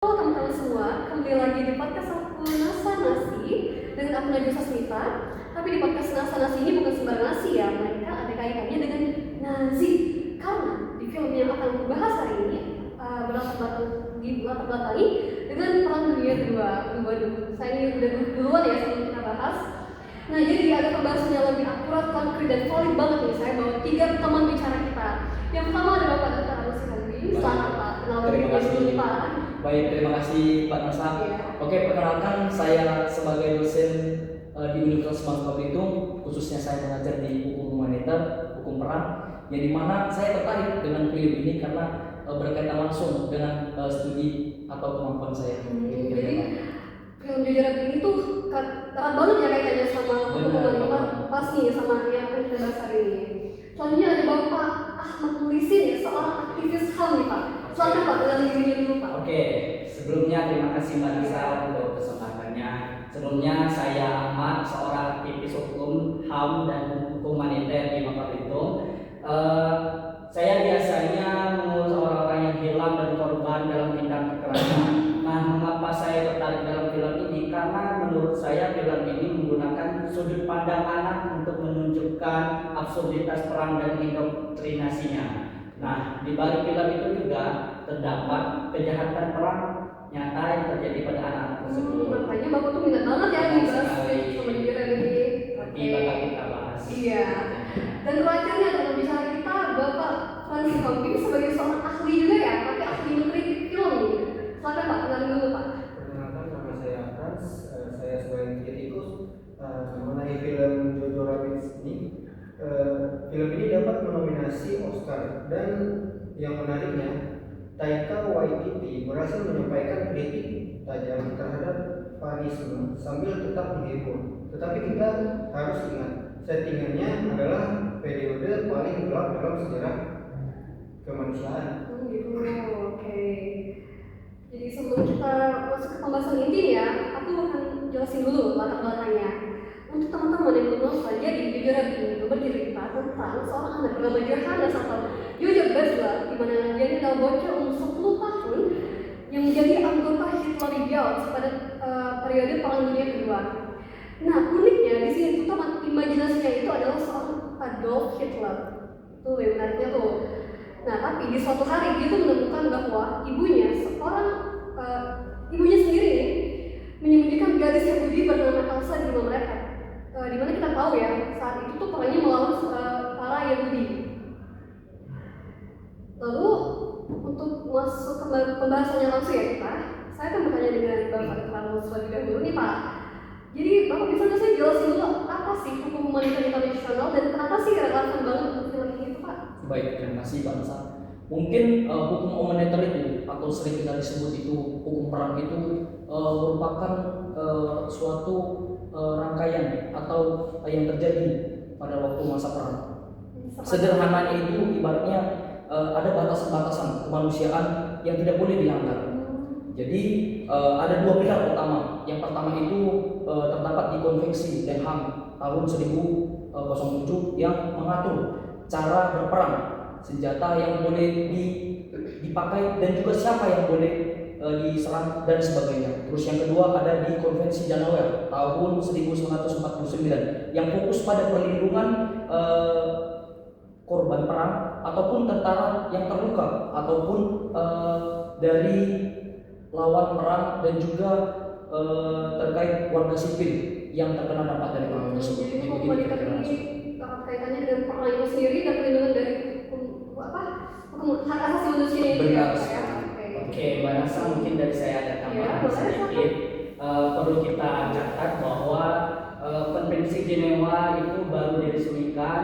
Halo teman-teman semua, kembali lagi di podcast aku Nasa Nasi dengan aku Najwa Sasmita. Tapi di podcast Nasa Nasi ini bukan sembarang nasi ya, melainkan ada kaitannya dengan Nazi. Karena di film yang akan aku bahas hari ini berlatar belakangi dengan Perang Dunia Kedua. Saya ini udah duluan ya sebelum kita bahas. Nah, jadi ada pembahasannya lebih akurat, konkret, dan valid banget nih. Saya bawa 3 teman bicara kita. Yang pertama ada Bapak Dr. Arusi Hadi. Selamat Pak, kenal Terima kasih Pak. Baik, terima kasih Pak Nasa. Iya. Oke, perkenalkan saya sebagai dosen di Universitas Bangka Belitung, khususnya saya mengajar di hukum humanitar, hukum perang, yang dimana saya tertarik dengan film ini karena berkaitan langsung dengan studi atau kemampuan saya. Jadi film Jujur ini tuh erat banget ya kaitannya sama hukum humanitar, pas nih sama yang akan kita bahas hari ini. Selanjutnya ada Bapak Ahmad Mulisin ya, seorang aktivis HAM nih Pak. Silakan Pak, dengan dirinya dulu Pak. Oke, sebelumnya terima kasih Mbak Nisa untuk kesempatannya. Sebelumnya saya Ahmad, seorang aktivis hukum HAM dan hukum humanitar di Bangka Belitung. Saya biasanya mengurus orang-orang yang hilang dan korban dalam tindak kekerasan. Nah, mengapa saya tertarik dalam film ini? Karena menurut saya film ini menggunakan sudut pandang anak untuk menunjukkan absurditas perang dan indoktrinasinya. Nah, di balik film itu juga terdapat kejahatan perang nyata yang terjadi pada anak-anak tersebut. Makanya Bapak tuh minat banget ya dibahas sama Jujur ini. Nanti bakal kita bahas. Iya. Dan terakhirnya dalam bicara kita Bapak Francis Homping sebagai seorang ahli juga ya, tapi ahli mengkritik film nih. Silakan Pak, kenalin dulu Pak. Perkenalkan, nama saya Frans. Saya sebagai kritikus mengenai film Jojo Rabbit ini. Film ini dapat menominasi Oscar, dan yang menariknya Taika Waititi berhasil menyampaikan kritik tajam terhadap panisme sambil tetap menghibur. Tetapi kita harus ingat, settingannya adalah periode paling gelap dalam sejarah kemanusiaan. Gitu, oke. Jadi sebelum kita masuk ke pembahasan inti ya, aku akan jelasin dulu latar belakangnya. Untuk teman-teman yang belum nonton, jadi Jujur ini itu bercerita tentang seorang anak bernama Johannes atau Joseph Bessler, di mana dia adalah bocah umur 10 tahun yang menjadi anggota Hitlerians pada periode Perang Dunia Kedua. Nah, uniknya di sini tuh teman imajinasinya itu adalah seorang Adolf Hitler. Tuh yang menariknya tuh. Nah, tapi di suatu hari dia tuh menemukan bahwa ibunya sendiri nih, menyembunyikan gadis Yahudi bernama Elsa di rumah mereka. Di mana kita tahu ya, saat itu tuh perangnya melawan para Yahudi. Lalu untuk masuk ke pembahasannya langsung ya kita, saya akan bertanya dengan Bapak Dr. terlebih dahulu nih Pak. Jadi Bapak bisa nggak sih jelasin dulu apa sih hukum humanitar internasional dan kenapa sih relevan banget untuk film ini Pak? Baik, terima kasih Pak Nasa. Mungkin hukum humanitar itu atau sering kita disebut itu hukum perang itu merupakan suatu rangkaian atau yang terjadi pada waktu masa perang. Sederhananya itu ibaratnya ada batasan-batasan kemanusiaan yang tidak boleh dilanggar. Jadi ada 2 pilar utama. Yang pertama itu terdapat di Konvensi Den Haag tahun 1007 yang mengatur cara berperang, senjata yang boleh dipakai dan juga siapa yang boleh diserang dan sebagainya. Terus yang kedua ada di Konvensi Janawar tahun 1949 yang fokus pada perlindungan korban perang ataupun tentara yang terluka ataupun dari lawan perang dan juga terkait warga sipil yang terkena dampak dari perang tersebut. Jadi hukum humanitar ini kaitannya dengan perang itu sendiri dan perlindungan dari hukum hak asasi manusia itu ya Pak ya. Oke, Mbak Nasa, mungkin dari saya ada tambahan sedikit. Perlu kita catat bahwa Konvensi Jenewa itu baru diresmikan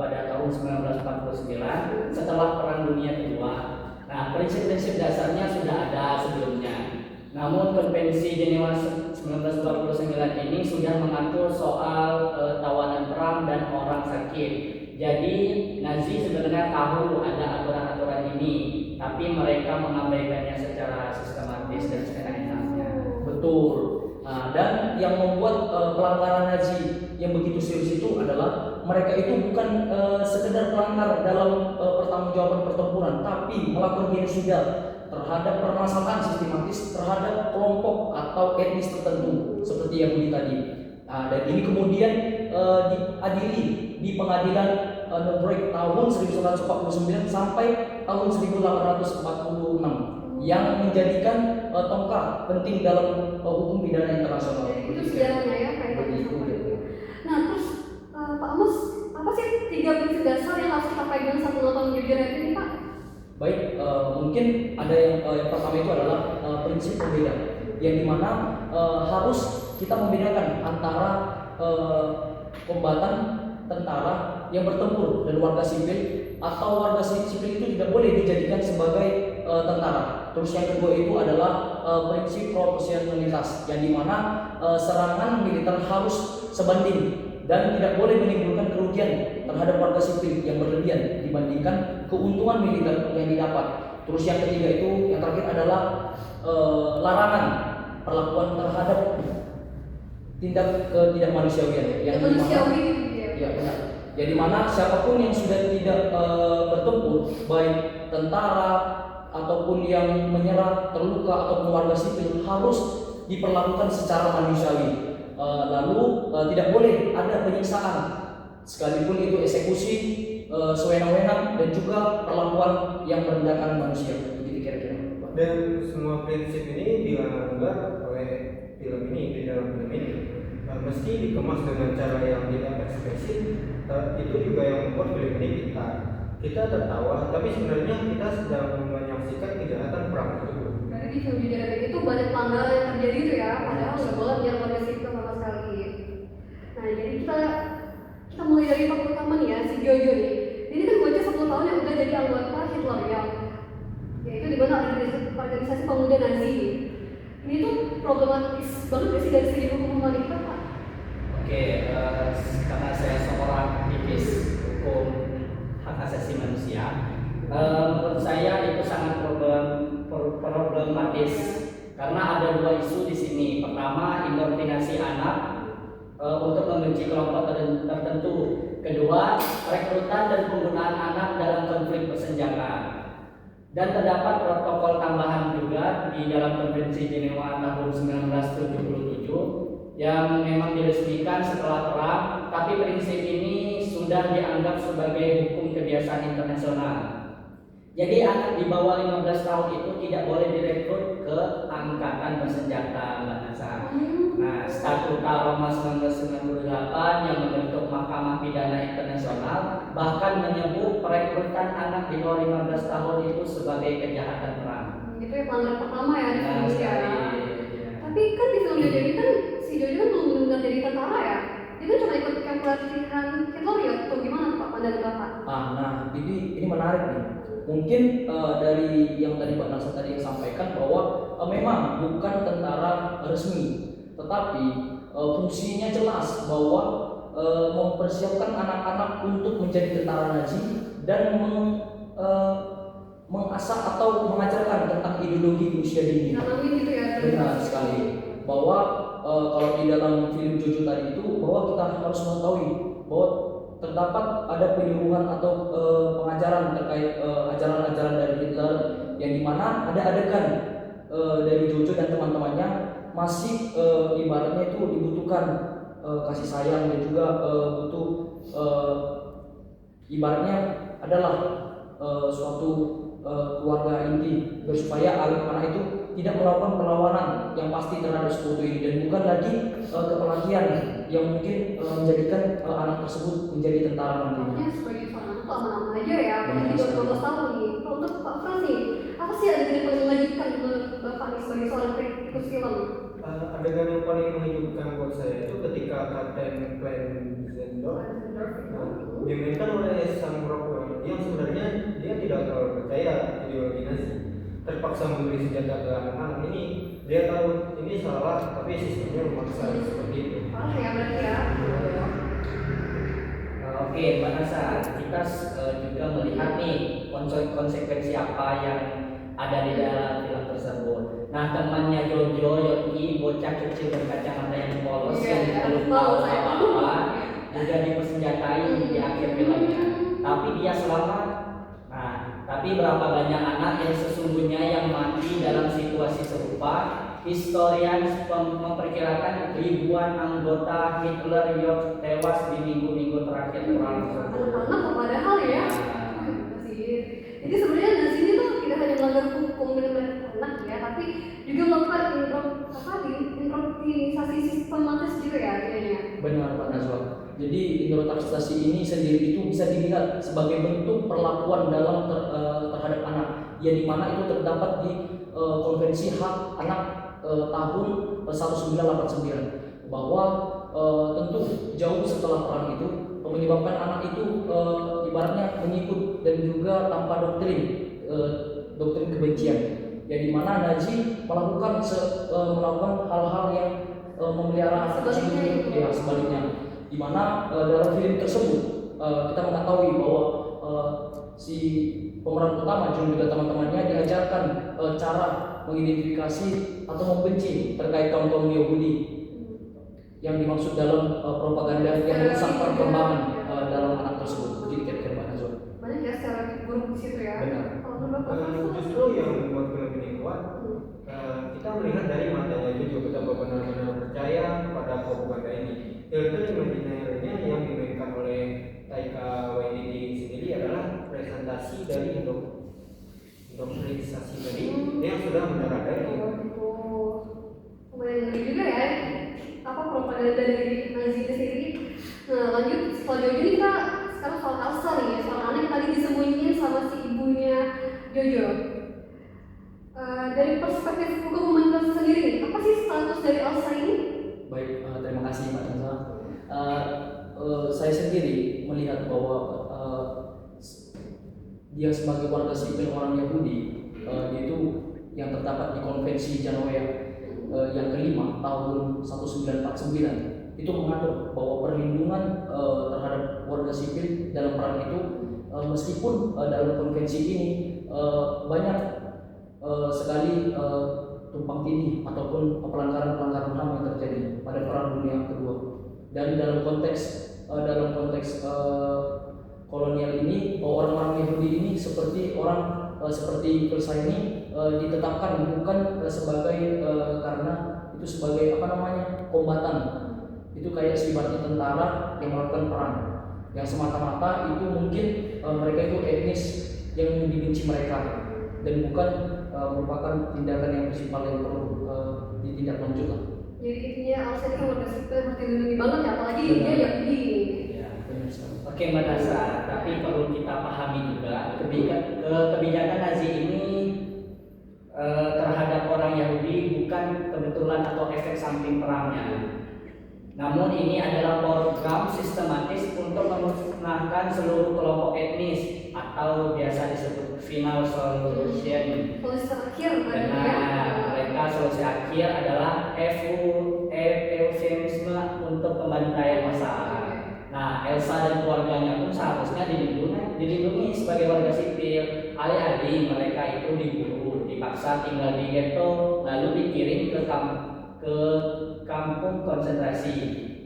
pada tahun 1949 setelah Perang Dunia Kedua. Nah, prinsip-prinsip dasarnya sudah ada sebelumnya. Namun Konvensi Jenewa 1949 ini sudah mengatur soal tawanan perang dan orang sakit. Jadi Nazi sebenarnya tahu ada aturan-aturan ini, tapi mereka mengabaikannya secara sistematis dan seenak-enaknya. Betul. Dan yang membuat pelanggaran Nazi yang begitu serius itu adalah mereka itu bukan sekedar pelanggar dalam pertanggungjawaban pertempuran, tapi melakukan genosida terhadap permasalahan sistematis terhadap kelompok atau etnis tertentu seperti Yahudi tadi. Nah, dan ini kemudian diadili di pengadilan Nuremberg tahun 1949 sampai tahun 1846 yang menjadikan tongkat penting dalam hukum pidana internasional. Jadi itu sejarahnya ya kaitannya sama ini. Nah terus Pak Amos, apa sih 3 prinsip dasar yang harus kita pegang saat menonton jujur ini Pak? Baik, mungkin ada yang pertama itu adalah prinsip pembeda, yang dimana harus kita membedakan antara kombatan tentara yang bertempur dan warga sipil, atau warga sipil itu tidak boleh dijadikan sebagai tentara. Terus yang kedua itu adalah prinsip proporsionalitas, yang dimana serangan militer harus sebanding dan tidak boleh menimbulkan kerugian terhadap warga sipil yang berlebihan dibandingkan keuntungan militer yang didapat. Terus yang ketiga itu, yang terakhir adalah larangan perlakuan terhadap tindak ketidakmanusiawian yang Manusiawi gitu ya. ya benar. Jadi mana siapapun yang sudah tidak bertempur, baik tentara ataupun yang menyerang, terluka ataupun warga sipil, harus diperlakukan secara manusiawi. Lalu tidak boleh ada penyiksaan, sekalipun itu eksekusi sewenang-wenang, dan juga perlakuan yang merendahkan manusia. Begitu kira-kira. Dan semua prinsip ini dilanggar oleh film ini, di dalam film ini. Meski dikemas dengan cara yang tidak ekspresif, itu juga yang membuat film ini kita tertawa, tapi sebenarnya kita sedang menyaksikan kejahatan perang itu. Jadi di film jujur itu banyak pelanggaran yang terjadi itu ya, padahal nggak boleh biar warga sipil sama sekali. Nah jadi kita mulai dari tokoh utama nih ya, si Jojo nih. Ini kan bocah 10 tahun yang udah jadi anggota Hitler ya, yaitu di mana organisasi pemuda Nazi. Ini tuh problematis banget gak sih dari segi hukum humanita Pak? Oke, karena saya seorang aktivis hukum hak asasi manusia, menurut saya itu sangat problematis karena ada 2 isu di sini. Pertama, indoktrinasi anak untuk membenci kelompok tertentu. Kedua, rekrutan dan penggunaan anak dalam konflik bersenjata. Dan terdapat protokol tambahan juga di dalam Konvensi Jenewa tahun 1977 yang memang diresmikan setelah perang, tapi prinsip ini sudah dianggap sebagai hukum kebiasaan internasional. Jadi anak di bawah 15 tahun itu tidak boleh direkrut ke angkatan bersenjata, Mbak Nasa. Nah, Statuta Roma 1998 yang membentuk Mahkamah Pidana Internasional bahkan menyebut perekrutan anak di bawah 15 tahun itu sebagai kejahatan perang. Itu ya pelanggaran pertama ya di Nah, film ya. Tapi kan di film Jojo ini kan si Jojo kan belum benar jadi tentara ya. Dia kan cuma ikut camp pelatihan Hitler ya, atau gimana Pak pandangan Bapak? Nah, ini menarik nih. Mungkin dari yang tadi Pak Nasar tadi yang sampaikan bahwa memang bukan tentara resmi, tetapi fungsinya jelas bahwa mempersiapkan anak-anak untuk menjadi tentara Nazi dan mengasah atau mengajarkan tentang ideologi usia dini. Ngalamin gitu ya. Benar sekali. Bahwa kalau di dalam film Jojo tadi itu, bahwa kita harus mengetahui bahwa terdapat ada penyuluhan atau pengajaran terkait ajaran-ajaran dari Hitler, yang dimana ada adegan dari Jojo dan teman-temannya masih ibaratnya itu dibutuhkan kasih sayang, dan juga butuh ibaratnya adalah suatu keluarga inti, supaya anak itu tidak melakukan perlawanan yang pasti terhadap sekutu ini, dan bukan lagi kepelatihan yang mungkin menjadikan anak tersebut menjadi tentara nantinya. Makanya sebagai seorang anak aman-aman aja ya, apalagi 12 tahun nih. Kalau untuk Pak Frans nih, apa sih adegan yang paling mengejutkan menurut Bapak nih sebagai seorang kritikus film? Adegan yang paling mengejutkan buat saya itu ketika Kapten Klenzendorf dimainkan oleh Sam Rockwell yang sebenarnya dia tidak terlalu percaya ideologi Nazi, terpaksa memberi senjata ke anak-anak ini. Dia tahu ini salah, tapi sistemnya memaksa seperti itu. Parah ya berarti ya. Oke, Mbak Nasa, kita juga melihat nih konsekuensi apa yang ada di dalam film tersebut. Nah, temannya Jojo, Yoki, bocah kecil berkacamata yang polos yang belum tahu apa-apa, juga dipersenjatai di akhir filmnya. Tapi dia selamat. Nah, Tapi berapa banyak anak yang sesungguhnya yang mati dalam situasi serupa? Historian memperkirakan ribuan anggota Hitler Youth tewas di minggu-minggu terakhir perang tersebut. Anak-anak padahal ya. Jadi sebenarnya Nazi ini tuh tidak hanya melanggar hukum dengan anak ya, tapi juga melakukan indoktrinisasi sistematis gitu ya kayaknya. Benar Pak Nazwa. Jadi indoktrinisasi ini sendiri itu bisa dilihat sebagai bentuk perlakuan terhadap anak, yang dimana itu terdapat di Konvensi Hak Anak tahun 1989, bahwa tentu jauh setelah perang itu menyebabkan anak itu ibaratnya mengikut dan juga tanpa doktrin kebencian, yang dimana Nazi melakukan hal-hal yang memelihara anak tersebut, ya sebaliknya, dimana dalam film tersebut kita mengetahui bahwa si pemeran utama John juga teman-temannya diajarkan cara mengidentifikasi atau membenci terkait kaum Yahudi yang dimaksud dalam propaganda yang merusak perkembangan dalam anak tersebut. Jadi kira-kira Pak Nazwa. Banyak ya secara buruk di situ ya. Benar. Justru yang membuat film ini kuat, kita melihat dari matanya Jojo, kita benar-benar percaya pada propaganda ini. Filter imajinasinya yang dimainkan oleh Taika Waititi sendiri adalah presentasi dari indoktrinisasi tadi yang sudah mendarah dari. Lumayan ngeri juga ya, propaganda dari Nazi itu sendiri. Nah lanjut, setelah Jojo ini kita sekarang soal Elsa nih ya, soal anak yang tadi disembunyiin sama si ibunya Jojo. Dari perspektif hukum humanitas sendiri, apa sih status dari Elsa ini? Baik, terima kasih Pak Nazwa. Saya sendiri melihat bahwa dia sebagai warga sipil orang Yahudi, yaitu yang terdapat di Konvensi Genoa yang kelima tahun 1949, itu mengatur bahwa perlindungan terhadap warga sipil dalam perang itu, meskipun dalam konvensi ini banyak sekali tumpang tindih ataupun pelanggaran-pelanggaran HAM yang terjadi pada perang dunia kedua, dan dalam konteks kolonial ini, orang-orang Yahudi ini seperti Elsa ini ditetapkan bukan sebagai karena itu sebagai kombatan, itu kayak sifatnya tentara yang melakukan perang, yang semata-mata itu mungkin mereka itu etnis yang dibenci mereka, dan bukan merupakan tindakan yang bersifat yang perlu ditindaklanjutkan. Jadi intinya Elsa itu warga sipil harus dilindungi banget ya, apalagi dia Yahudi. Oke Mbak Nasa, tapi perlu kita pahami juga kebijakan Nazi ini terhadap orang Yahudi bukan kebetulan atau efek samping perangnya. Namun ini adalah program sistematis untuk memusnahkan seluruh kelompok etnis atau biasa disebut final solution. Solusi terakhir Karena mereka solusi akhir adalah eufemisme untuk pembantaian massal. Nah, Elsa dan keluarganya pun seharusnya dilindungi sebagai warga sipil. Alih-alih mereka itu diburu, dipaksa tinggal di ghetto, lalu dikirim ke kampung konsentrasi.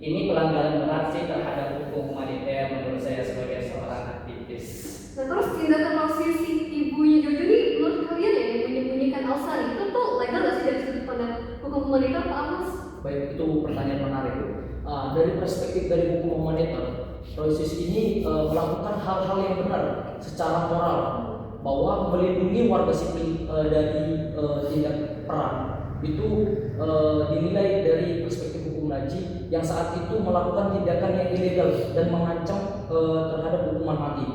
Ini pelanggaran berat sih terhadap hukum humaniter menurut saya sebagai seorang aktivis. Nah terus tindakan rasisme si ibunya Jojo ini menurut kalian ya, yang menyembunyikan Elsa itu tuh legal nggak sih dari sudut pandang hukum humanitar Pak Agus? Baik, itu pertanyaan menarik. Dari perspektif dari hukum humanitar, proses ini melakukan hal-hal yang benar secara moral, bahwa melindungi warga sipil dari tindak perang itu dinilai dari perspektif hukum Nazi yang saat itu melakukan tindakan yang ilegal dan mengancam terhadap hukuman mati.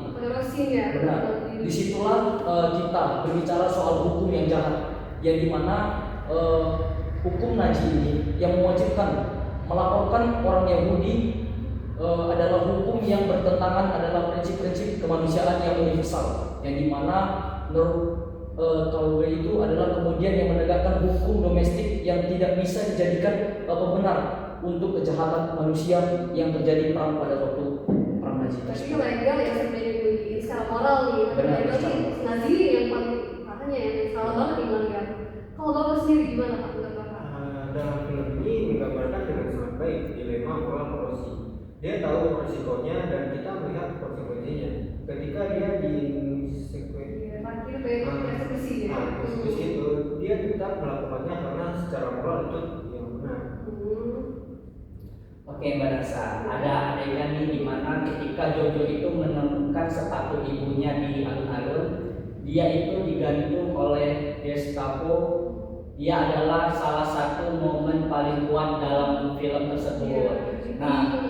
Benar. Disitulah kita berbicara soal hukum yang jahat, yang dimana hukum Nazi ini yang mewajibkan melaporkan orang Yahudi adalah hukum yang bertentangan adalah prinsip-prinsip kemanusiaan yang universal, yang dimana kalau itu adalah kemudian yang menegakkan hukum domestik yang tidak bisa dijadikan pembenar untuk kejahatan manusia yang terjadi perang pada waktu perang Nazi. Tapi legal ya sebenarnya secara moral nih. Benar. Nazi yang paling katanya yang salah banget nih melanggar. Kalau Bapak sendiri gimana Pak? Dalam film ini menggambarkan dengan sangat baik dilema moral korupsi. Dia tahu resikonya dan kita melihat konsekuensinya. Ketika dia Jadi kayak eksekusi ya. Eksekusi itu dia tetap melakukannya karena secara moral itu yang benar. Oke Mbak Nasa, ada adegan nih di mana ketika Jojo itu menemukan sepatu ibunya di alun-alun, dia itu digantung oleh Gestapo. Dia adalah salah satu momen paling kuat dalam film tersebut. Nah,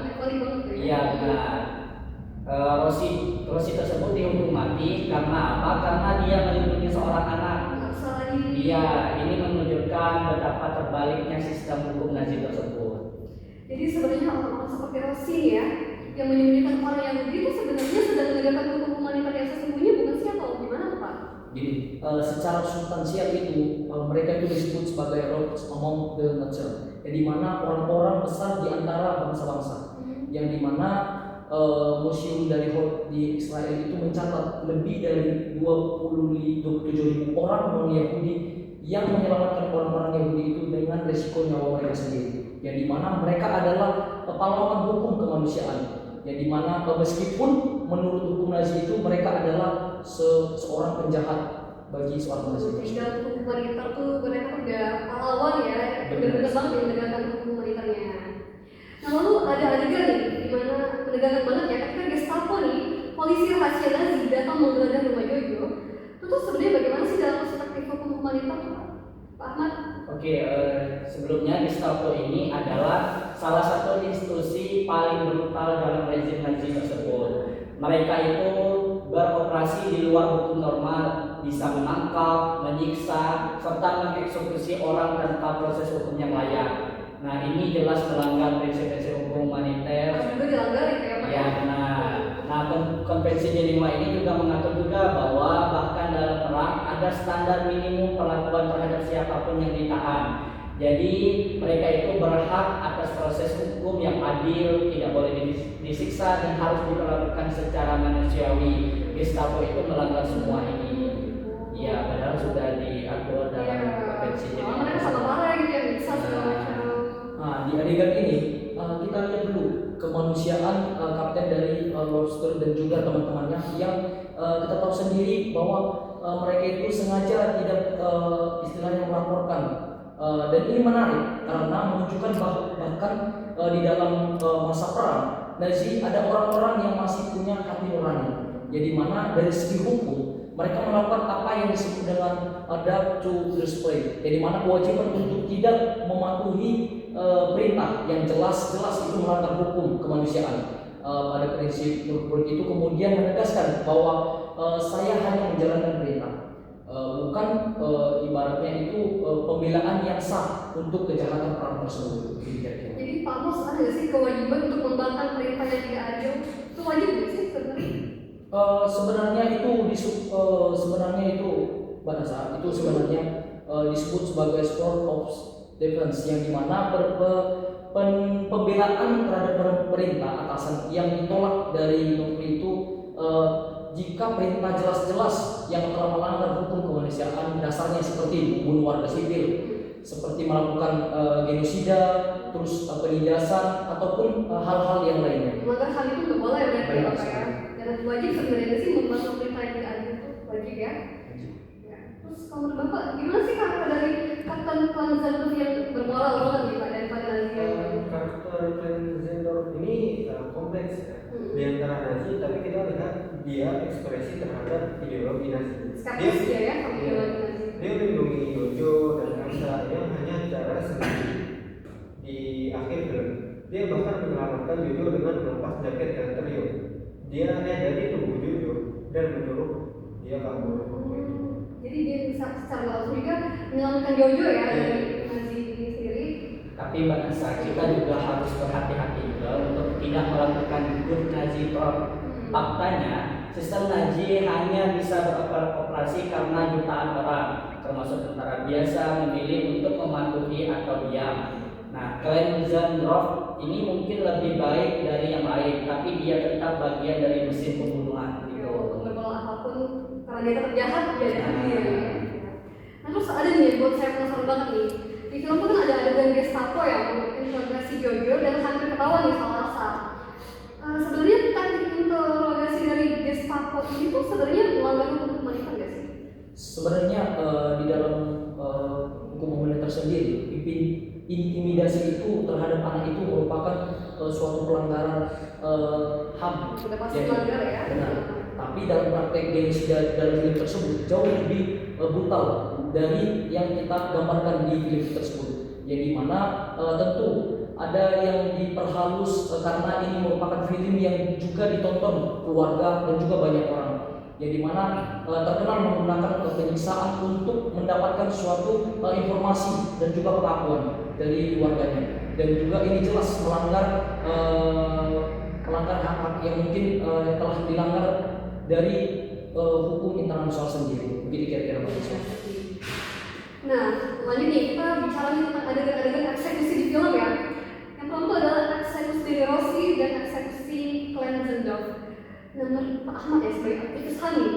iya benar. Rosi tersebut dihukum mati karena apa? Karena dia melindungi seorang anak. Iya, ini menunjukkan betapa terbaliknya sistem hukum Nazi tersebut. Jadi sebenarnya orang-orang seperti Rosi ya, yang menyembunyikan orang Yahudi itu sebenarnya sedang menegakkan hukum humanitar yang sesungguhnya, bukan sih, atau gimana Pak? Jadi secara substansial itu mereka itu disebut sebagai Rots among the Nations, yang dimana orang-orang besar di antara bangsa-bangsa, yang dimana museum di Israel itu mencatat lebih dari 27.000 orang non-Yahudi yang menyelamatkan orang-orang Yahudi itu dengan resiko nyawa mereka sendiri, yang dimana mereka adalah pahlawan hukum kemanusiaan, yang dimana meskipun menurut hukum Nazi itu mereka adalah seorang penjahat bagi seorang Nazi. Dalam hukum humanitar tuh mereka udah pahlawan ya, benar-benar banget yang menegakkan hukum humanitarnya. Nah lalu ada adegan nih dimana menegakkan banget ya, ketika Gestapo nih, polisi rahasia Nazi datang menggeledah rumah Jojo. Itu tuh sebenarnya bagaimana sih dalam perspektif hukum humanitar tuh Pak Ahmad? Oke, sebelumnya Gestapo ini adalah salah satu institusi paling brutal dalam rezim Nazi tersebut. Mereka itu beroperasi di luar hukum normal, bisa menangkap, menyiksa, serta mengeksekusi orang tanpa proses hukum yang layak. Nah, ini jelas melanggar prinsip-prinsip hukum humaniter. Juga dilanggar itu ya Pak? Ya, nah konvensi Jenewa ini juga mengatur juga bahwa bahkan dalam perang ada standar minimum perlakuan terhadap siapapun yang ditahan. Jadi mereka itu berhak atas proses hukum yang adil, tidak boleh disiksa dan harus diperlakukan secara manusiawi. Gestapo itu melanggar semua ini. Ya, padahal sudah diatur dalam konvensi Jenewa. Mereka sama parah gitu ya, bisa segala macam. Nah, di adegan ini kita lihat dulu kemanusiaan kapten dari Lobster dan juga teman-temannya yang kita tahu sendiri bahwa mereka itu sengaja tidak istilahnya melaporkan, dan ini menarik karena menunjukkan bahkan di dalam masa perang Nazi ada orang-orang yang masih punya hati nurani, jadi mana dari segi hukum mereka melakukan apa yang disebut dengan adapt to display, jadi mana kewajiban untuk tidak mematuhi perintah yang jelas-jelas itu melanggar hukum kemanusiaan. Pada prinsip Nuremberg itu kemudian menegaskan bahwa saya hanya menjalankan perintah, bukan ibaratnya itu pembelaan yang sah untuk kejahatan perang tersebut. Jadi Pak Bos ada nggak sih kewajiban untuk membangkang perintah yang tidak adil? Itu wajib nggak sih sebenarnya? Sebenarnya itu bahasa itu sebenarnya disebut sebagai sport of defense, yang dimana pembelaan terhadap perintah atasan yang ditolak dari negeri itu jika perintah jelas-jelas yang telah melanggar hukum kemanusiaan, dasarnya seperti membunuh warga sipil, seperti melakukan genosida, terus penindasan ataupun hal-hal yang lainnya. Maka hal itu nggak boleh berarti ya Pak ya. Dan wajib sebenarnya sih membantu perintah yang tidak adil itu wajib ya. Terus kalau menurut Bapak gimana sih karakter dari Kapten Klanzendorf yang bermoral banget nih Pak daripada Nazi yang Karakter Klanzendorf ini kompleks ya. Di antara Nazi, tapi kita lihat dia ekspresi terhadap ideologi Nazi. skeptis dia ya sama ideologi Nazi. Dia melindungi Jojo dan Elsa yang hanya cara sendiri. Di akhir film, dia bahkan menyelamatkan Jojo dengan melepas jaket Elterio. Dia dari tubuh Jojo dan menyuruh dia kabur. Jadi dia bisa secara langsung juga menyelamatkan Jojo ya dari Nazi ini sendiri. Tapi Mbak Nasa, kita juga harus berhati-hati juga untuk tidak melakukan good Nazi talk. Faktanya, sistem Nazi hanya bisa beroperasi karena jutaan orang, termasuk tentara biasa, memilih untuk mematuhi atau diam. Nah, Klanzendorf ini mungkin lebih baik dari yang lain, tapi dia tetap bagian dari mesin pembunuhan. Untuk berbohong apapun karena dia tetap jahat dia jahat dia. Nah terus ada nih buat saya penasaran banget nih. Di film itu kan ada adegan Gestapo yang menginterogasi Jojo dan hampir ketahuan nih soal Elsa. Sebenarnya taktik interogasi dari Gestapo ini tuh sebenarnya melanggar hukum humanitar nggak sih? sendiri, intimidasi itu terhadap anak itu merupakan suatu pelanggaran HAM. Sudah pasti Jadi, melanggar ya. benar. Tapi dalam praktek genosida dalam film tersebut jauh lebih brutal dari yang kita gambarkan di film tersebut. Yang dimana tentu ada yang diperhalus karena ini merupakan film yang juga ditonton keluarga dan juga banyak orang. Yang dimana terkenal menggunakan penyiksaan untuk mendapatkan suatu informasi dan juga pengakuan dari warganya. Dan juga ini jelas melanggar hak-hak yang mungkin telah dilanggar dari hukum internasional sendiri. Begitu kira-kira Pak Isma. Nah, lanjut nih, kita bicara nih tentang adegan-adegan eksekusi di film ya. Yang pertama itu adalah eksekusi dari Rossi dan eksekusi Klenzendorf. Nah, menurut Pak Ahmad ya, sebagai aktivis HAM nih,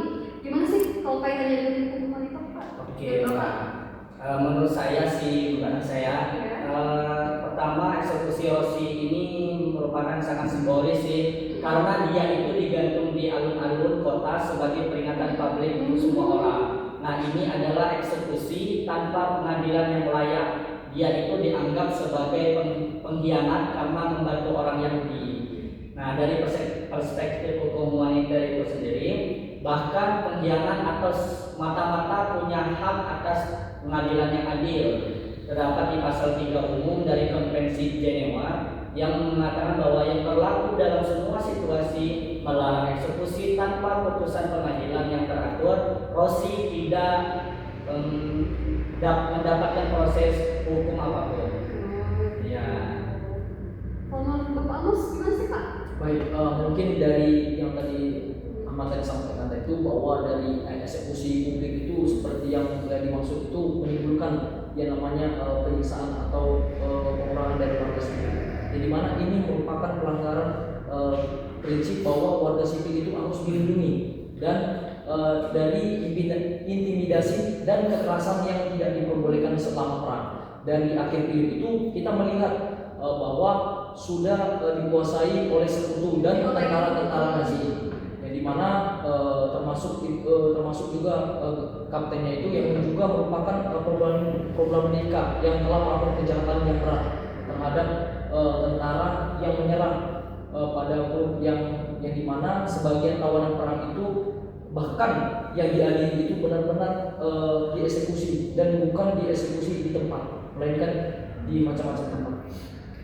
gimana sih kalau kaitannya dengan hukuman itu Pak? Oke, Pak. Menurut saya sih, bukan saya. Pertama, eksekusi Rossi ini merupakan sangat simbolis sih, karena dia itu digantung di alun-alun kota sebagai peringatan publik untuk semua orang. Nah, ini adalah eksekusi tanpa pengadilan yang layak. Dia itu dianggap sebagai pengkhianat karena membantu orang Yahudi. Nah, dari perspektif hukum wanita itu sendiri, bahkan pengkhianat atas mata-mata punya hak atas pengadilan yang adil. Terdapat di pasal 3 umum dari Konvensi Jenewa yang mengatakan bahwa yang berlaku dalam semua situasi melarang eksekusi tanpa putusan pengadilan yang teratur. Rossi tidak mendapatkan proses hukum apapun. Ya. Kalau menurut Bapak Amos gimana sih Pak? Baik, mungkin dari yang tadi Ahmad tadi sampaikan itu bahwa dari eksekusi publik itu seperti yang dimaksud itu menimbulkan yang namanya penyiksaan atau pengurangan dari warga sipil. Jadi mana ini merupakan pelanggaran prinsip bahwa warga sipil itu harus dilindungi dan dari intimidasi dan kekerasan yang tidak diperbolehkan selama perang. Dan di akhir film itu kita melihat bahwa sudah dikuasai oleh sekutu dan tentara-tentara Nazi. Yang dimana termasuk juga kaptennya itu yang juga merupakan problem mereka yang telah melakukan kejahatan yang berat terhadap tentara yang menyerang pada grup yang dimana sebagian tawanan perang itu bahkan yang diadili itu benar-benar dieksekusi dan bukan dieksekusi di tempat, melainkan di macam-macam tempat.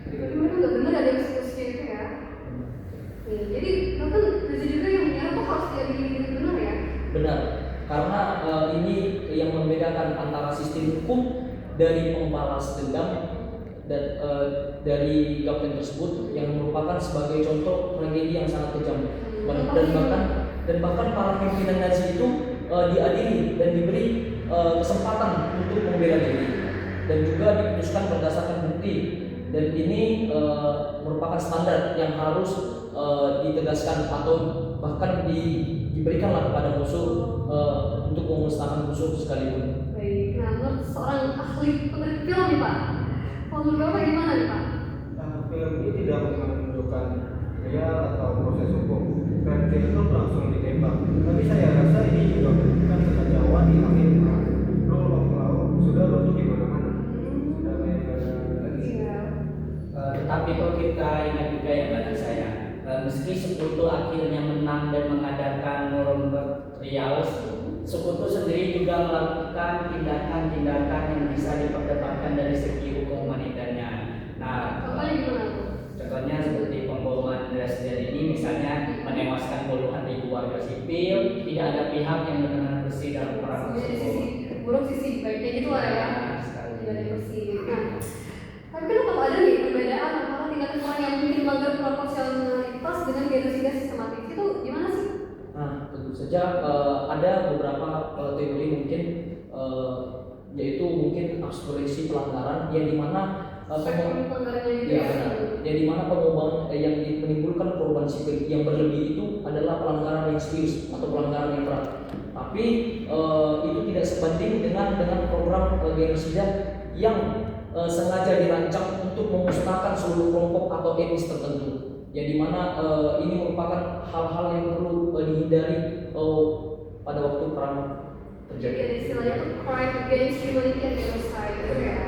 Jadi mereka nggak benar ada eksekusi itu ya. Jadi bahkan Nazi juga yang menyerang tuh harus diadili dengan benar ya. Benar, karena ini yang membedakan antara sistem hukum dari pembalas dendam dan dari kapten tersebut yang merupakan sebagai contoh tragedi yang sangat kejam. Dan bahkan para pimpinan Nazi itu diadili dan diberi kesempatan untuk membela diri dan juga diputuskan berdasarkan bukti. Dan ini merupakan standar yang harus ditegaskan atau bahkan diberikanlah kepada musuh untuk memusnahkan musuh sekalipun. Baik, nah menurut seorang ahli penerbit film nih Pak, kalau menurut Bapak gimana nih Pak? Film ini tidak menunjukkan real atau proses hukum. Freddy itu langsung ditembak. Tapi saya rasa ini juga menunjukkan kekacauan di akhir perang. Rule of law sudah runtuh di mana-mana. Sudah Tetapi kalau kita ingat juga ya bagi saya, meski sekutu akhirnya menang dan mengadakan Nuremberg Trials, sekutu sendiri juga melakukan tindakan-tindakan yang bisa diperdebatkan dari segi hukum humaniternya. Nah, Contohnya gimana tuh? contohnya seperti pemboman Dresden ini misalnya menewaskan puluhan ribu warga sipil, tidak ada pihak yang benar-benar bersih dalam perang Sebenarnya tersebut. sisi buruk sisi baiknya gitu lah ya. Nah, sekali. Tidak ada bersih. Nah, tapi kan tetap ada nih perbedaan antara tindakan perang yang mungkin melanggar proporsionalitas dengan genosida sistematis itu gimana sih? Nah, tentu saja ada beberapa teori mungkin yaitu mungkin abstraksi pelanggaran yang dimana Spektrum pelanggarannya gitu ya, ya. benar. Yang dimana pengorbanan yang menimbulkan korban sipil yang berlebih itu adalah pelanggaran yang serius atau pelanggaran yang berat. Tapi itu tidak sebanding dengan program genosida yang sengaja dirancang untuk memusnahkan seluruh kelompok atau etnis tertentu. Yang dimana ini merupakan hal-hal yang perlu dihindari pada waktu perang Jadi terjadi. ada istilahnya tuh crime against humanity and genocide gitu ya.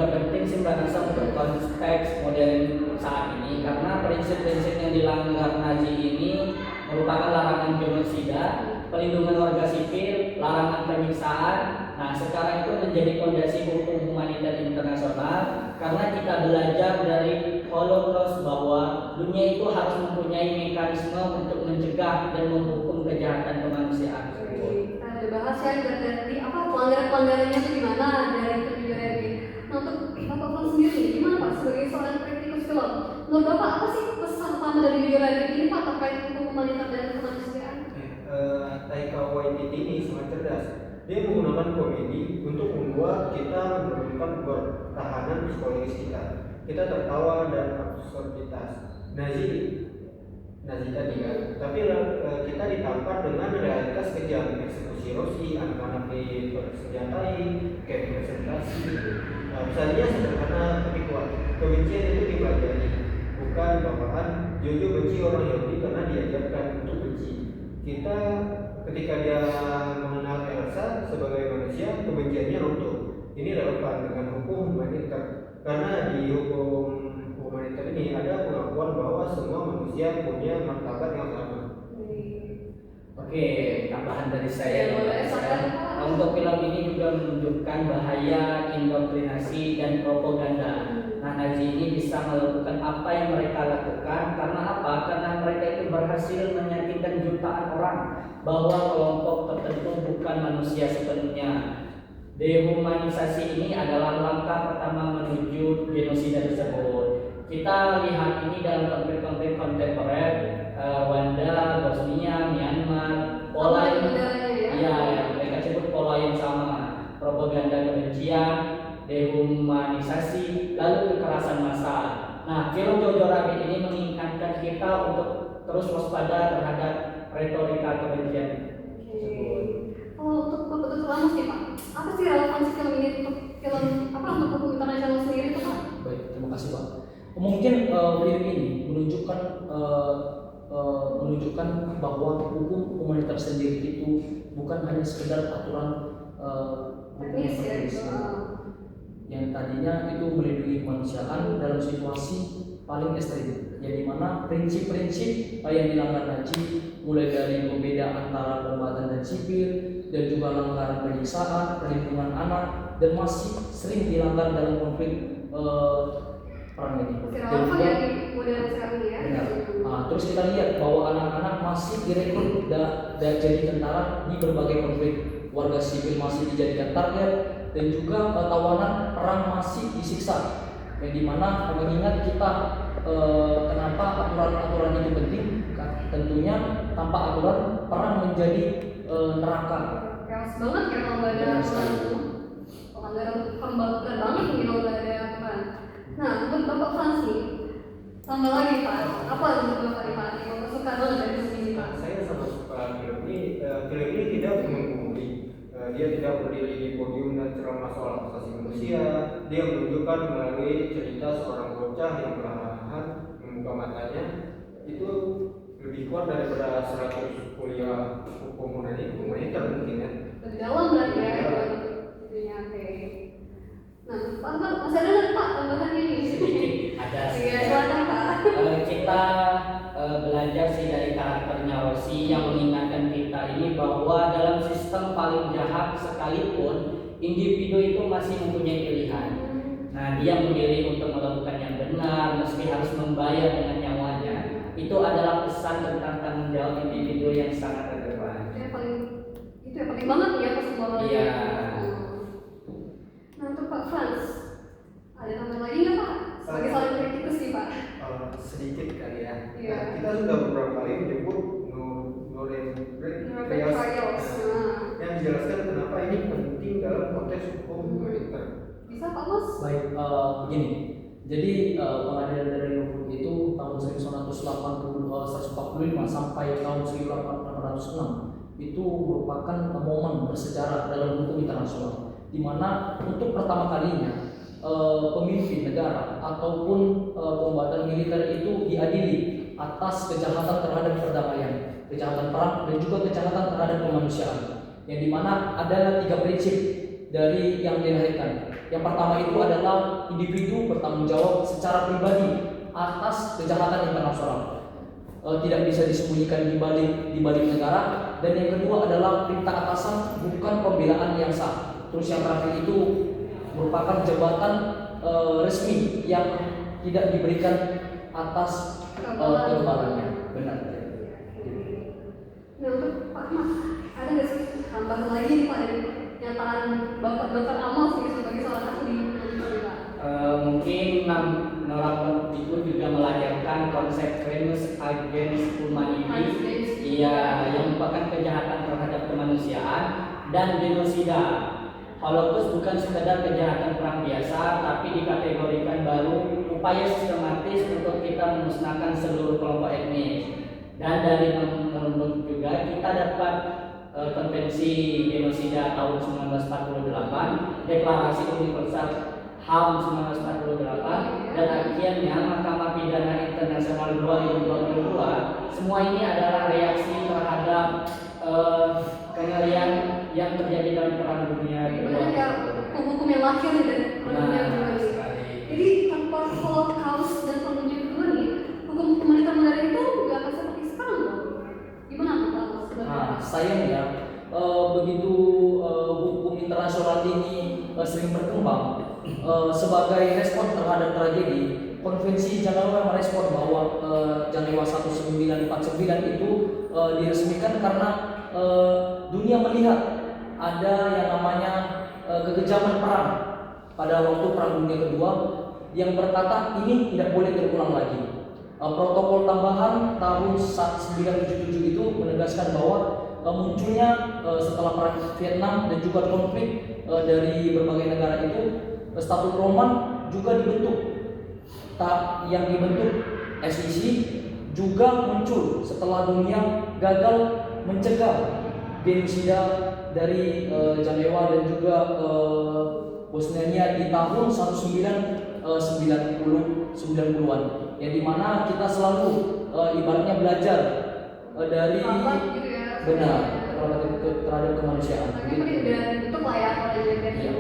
juga penting sih Mbak Nisa untuk konteks modern saat ini, karena prinsip-prinsip yang dilanggar Nazi ini merupakan larangan genosida, pelindungan warga sipil, larangan penyiksaan. Nah, sekarang itu menjadi fondasi hukum humaniter internasional karena kita belajar dari Holocaust bahwa dunia itu harus mempunyai mekanisme untuk mencegah dan menghukum kejahatan kemanusiaan. Kita udah bahas ya dari apa pelanggaran-pelanggarannya itu gimana dari kejujuran ini. Nah, untuk Bapak Fon sendiri, gimana Pak sebagai seorang kritikus film? Menurut Bapak apa sih pesan utama dari kejujuran ini Pak terkait hukum humanitar dan kemanusiaan? Taika Waititi ini sangat cerdas. Dia menggunakan komedi untuk membuat kita menurunkan pertahanan psikologis kita. Kita tertawa dan absurditas Nazi tadi kan. Tapi kita ditampar dengan realitas kejam, eksekusi Rossi, anak-anak dipersenjatai, kayak representasi. Misalnya sederhana tapi kuat. Kebencian itu dipelajari, bukan bawaan. Jojo benci orang Yahudi karena diajarkan untuk benci. Kita ketika dia mengenal Elsa sebagai manusia, kebenciannya runtuh. Ini relevan dengan hukum humaniter karena di hukum humaniter ini ada pengakuan bahwa semua manusia punya martabat yang sama. Oke, tambahan dari saya. Boleh, silakan, Pak. Untuk film ini juga menunjukkan bahaya indoktrinasi dan propaganda. Nah, Nazi ini bisa melakukan apa yang mereka lakukan karena apa? Karena mereka itu berhasil meyakinkan jutaan orang bahwa kelompok tertentu bukan manusia sepenuhnya. Dehumanisasi ini adalah langkah pertama menuju genosida tersebut. Kita lihat ini dalam konflik-konflik kontemporer, Rwanda, Bosnia, Myanmar, pola yang mereka sebut pola yang sama, propaganda kebencian, dehumanisasi, lalu kekerasan massal. Nah, film Jojo Rabbit ini mengingatkan kita untuk terus waspada terhadap retorika kebencian tersebut. Untuk Bapak Lamus nih Pak, apa sih relevansi film ini untuk film apa untuk hukum internasional sendiri itu Pak? Baik, terima kasih Pak. Mungkin film ini menunjukkan bahwa hukum humaniter sendiri itu bukan hanya sekedar aturan hukum Teknis ya, yang tadinya itu melindungi kemanusiaan dalam situasi paling ekstrim, yang dimana prinsip-prinsip yang dilanggar Nazi mulai dari pembeda antara kombatan dan sipil dan juga langgaran penyiksaan, perlindungan anak dan masih sering dilanggar dalam konflik perang ini. Relevan ya di modern sekarang ini ya. Benar. Terus kita lihat bahwa anak-anak masih direkrut dan jadi tentara di berbagai konflik, warga sipil masih dijadikan target dan juga tawanan perang masih disiksa. Yang dimana mengingat kita kenapa aturan-aturan itu penting? Tentunya tanpa aturan perang menjadi neraka. Chaos banget ya kalau nggak ada aturan itu. Pelanggaran pembangkang banget mungkin kalau nggak ada aturan. Nah, untuk Bapak Fransi, tambah lagi Pak, apa untuk Bapak nih Pak yang Bapak suka banget dari film ini Pak? Saya sangat suka film ini. Film ini tidak menghukumi. Dia tidak berdiri di podium dan ceramah soal hak asasi manusia. Dia menunjukkan melalui cerita seorang bocah yang perlahan-lahan membuka matanya. Itu lebih kuat daripada 100 kuliah hukum humaniter mungkin ya. Lebih dalam berarti ya itunya. Oke. Nah, Pak masih ada nggak Pak tambahan ini? Ada Iya, silakan Pak. Kita belajar sih dari karakternya Rossi yang mengingatkan kita ini bahwa dalam sistem paling jahat sekalipun individu itu masih mempunyai pilihan. Nah, dia memilih untuk melakukan yang benar meski harus membayar dengan nyawanya. Itu adalah pesan tentang tanggung jawab individu yang sangat relevan. Itu yang penting banget ya pas semua Iya. Nah, untuk Pak Frans, ada tambahan lagi nggak Pak? Sebagai saling kritikus nih Pak. Sedikit kali ya. Iya. Nah, kita sudah beberapa kali menyebut Nuremberg Trials. Trials. Yang dijelaskan kenapa ini penting dalam konteks hukum humaniter. Bisa Pak Mas? Baik, begini. Jadi pengadilan dari Nuremberg itu tahun 145 sampai tahun 1806 itu merupakan momen bersejarah dalam hukum internasional, di mana untuk pertama kalinya pemimpin negara ataupun kombatan militer itu diadili atas kejahatan terhadap perdamaian, kejahatan perang dan juga kejahatan terhadap kemanusiaan. Yang dimana ada 3 prinsip dari yang dilahirkan. Yang pertama itu adalah individu bertanggung jawab secara pribadi atas kejahatan internasional. Tidak bisa disembunyikan di balik negara. Dan yang kedua adalah perintah atasan, bukan pembelaan yang sah. Terus yang terakhir itu merupakan jabatan resmi yang tidak diberikan atas kekebalannya. Benar. Nah untuk Pak Mas, ada nggak sih tambahan lagi nih Pak dari pernyataan Bapak Dr. Amos nih sebagai salah satu di Pak? Mungkin Noragon itu juga melahirkan konsep crimes against humanity, yang merupakan kejahatan terhadap kemanusiaan dan genosida. Holocaust bukan sekedar kejahatan perang biasa, tapi dikategorikan baru upaya sistematis untuk kita memusnahkan seluruh kelompok etnis. Dan dari menurut juga kita dapat konvensi genosida tahun 1948, deklarasi universal HAM 1948, dan akhirnya Mahkamah Pidana Internasional 2022. Semua ini adalah reaksi terhadap kengerian yang terjadi dalam perang dunia kedua. Ya, hukum yang lahir dari perang dunia kedua ini. Jadi tanpa Holocaust dan perang dunia kedua nih, hukum humaniter modern itu nggak akan seperti sekarang loh. Gimana tuh Pak? Nah, sayang ya, begitu hukum internasional ini sering berkembang sebagai respon terhadap tragedi. Konvensi Jenewa merespon bahwa Jenewa 1949 itu diresmikan karena dunia melihat ada yang namanya kekejaman perang pada waktu Perang Dunia Kedua yang berkata ini tidak boleh terulang lagi. Protokol tambahan tahun 1997 itu menegaskan bahwa munculnya setelah Perang Vietnam dan juga konflik dari berbagai negara itu, Statut Roman juga dibentuk. Yang dibentuk SEC juga muncul setelah dunia gagal mencegah genosida dari Jenewa dan juga Bosnia di tahun 1990-an, yang dimana kita selalu ibaratnya belajar dari benar terhadap kemanusiaan. Tapi udah bentuk lah ya kalau dari lagi.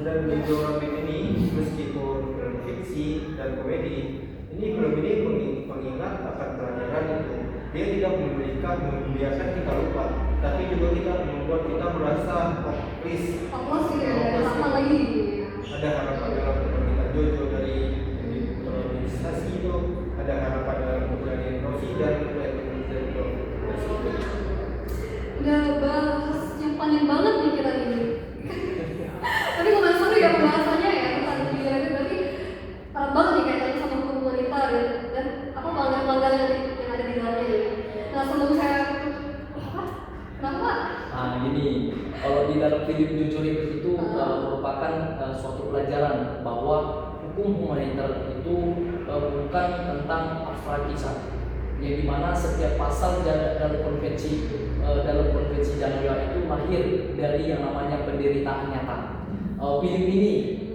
Dan Jojo Rabbit ini meskipun film fiksi dan komedi, ini film ini mengingat akan pelajaran itu. Dia tidak membiarkan kita lupa, tapi juga kita membuat kita merasa optimis. Apa lagi? Ada harapan dalam kebangkitan Jojo dari improvisasi itu, ada harapan dalam keberanian Rosi dan keberanian Rosi. Udah bahas yang panjang banget nih kita ini. Tapi lumayan seru ya pembahasannya ya tentang kejujuran itu, berarti parah banget nih kaitannya sama hukum humanitar dan apa pelanggaran-pelanggaran yang ada di dalamnya ya. Nah sebelum saya kenapa? Nah gini, kalau di dalam film Jujur itu merupakan suatu pelajaran bahwa hukum humaniter itu bukan tentang abstrakisasi, yang dimana setiap pasal dalam konvensi Jenewa itu lahir dari yang namanya penderitaan nyata. Film ini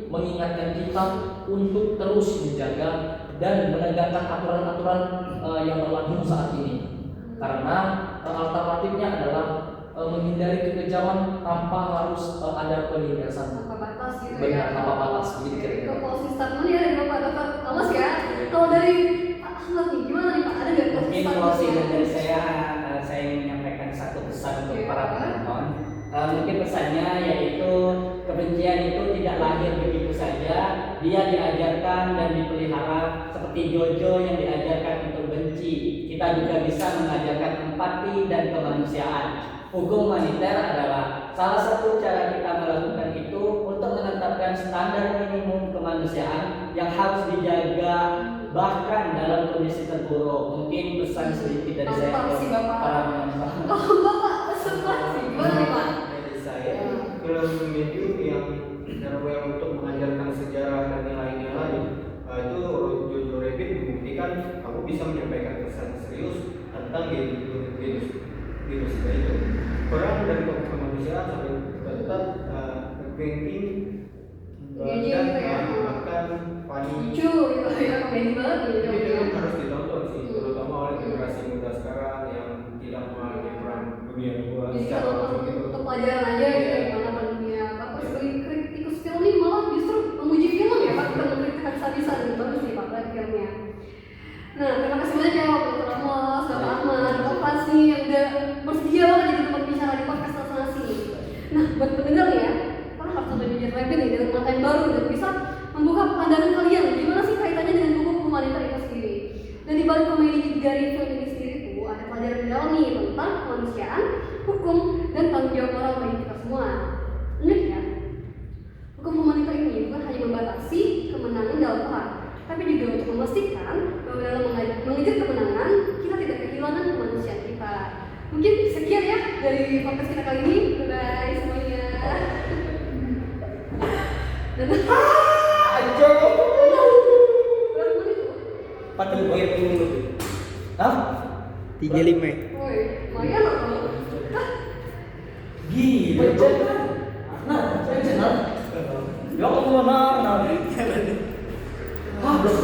mengingatkan kita untuk terus menjaga dan menegakkan aturan-aturan yang berlaku saat ini, karena alternatifnya adalah menghindari kekejaman tanpa harus ada penindasan. Tanpa batas gitu Benar, ya. tanpa batas gitu kira-kira. Itu closing statement ya dari Bapak Dr. Thomas ya. Kalau dari Pak Ahmad nih gimana nih Pak? Ada nggak Mungkin closing dari saya ingin menyampaikan satu pesan untuk para penonton. Mungkin pesannya yaitu kebencian itu tidak lahir begitu saja. Dia diajarkan dan dipelihara seperti Jojo yang diajarkan untuk benci. Kita juga bisa mengajarkan empati dan kemanusiaan. Hukum humaniter adalah salah satu cara kita melakukan itu untuk menetapkan standar minimum kemanusiaan yang harus dijaga bahkan dalam kondisi terburuk. Mungkin pesan sedikit dari saya ke para penonton. Bapak pesan sih gimana nih Pak? Dari saya, film medium yang berupaya untuk mengajarkan sejarah dan nilai-nilai itu Jojo Rabbit membuktikan kamu bisa menyampaikan pesan serius tentang genosida itu. Perang dan kemanusiaan sampai tetap banking bahkan funny. Lucu gitu ya, komedi banget gitu. Ini film harus ditonton sih, terutama oleh generasi muda sekarang yang tidak mengalami perang dunia kedua Jadi secara kalau langsung gitu. untuk pelajaran aja gitu gimana perang dunia. Bapak sebagai kritikus balik komedi dari film ini sendiri tuh ada pelajaran dalam nih tentang kemanusiaan, hukum, dan tanggung jawab moral bagi kita semua. Unik ya? Hukum humaniter ini bukan hanya membatasi kemenangan dalam perang, tapi juga untuk memastikan bahwa dalam mengejar kemenangan kita tidak kehilangan kemanusiaan kita. Mungkin sekian ya dari podcast kita kali ini. Bye semuanya. Dan Ajo. berapa menit tuh? 40 menit. Hah? 35. Woi, lumayan loh. Gila, jangan. Nah, jangan. Ya Allah, nah. Ah, belum